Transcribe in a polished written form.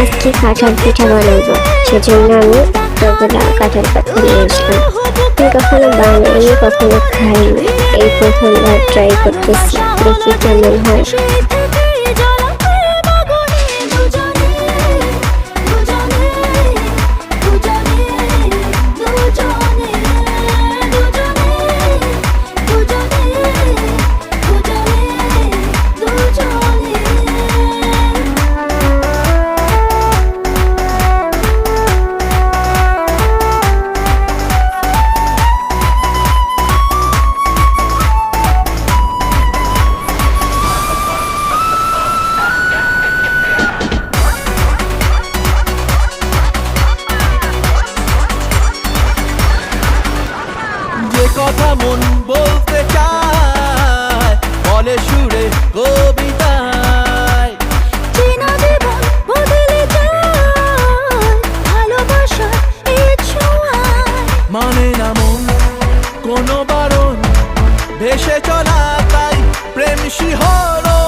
আজকে কাঁঠাল পিঠা বানাবো, সেজন্য আমি এতগুলা কাঁঠাল পাতা নিয়ে আসলাম। আমি কখনো বানাইনি, কখনো খাইনি, এই প্রথমবার ট্রাই করতেছি, দেখি কেমন হয়। যে কথা মন বলতে চায় বলে সুরে কবিতায়, চেনা জীবন বদলে যায় ভালোবাসার এই ছোঁয়ায়। মানে না মন কোনো বারণ, ভেসে চলা তাই প্রেম শিহরণ।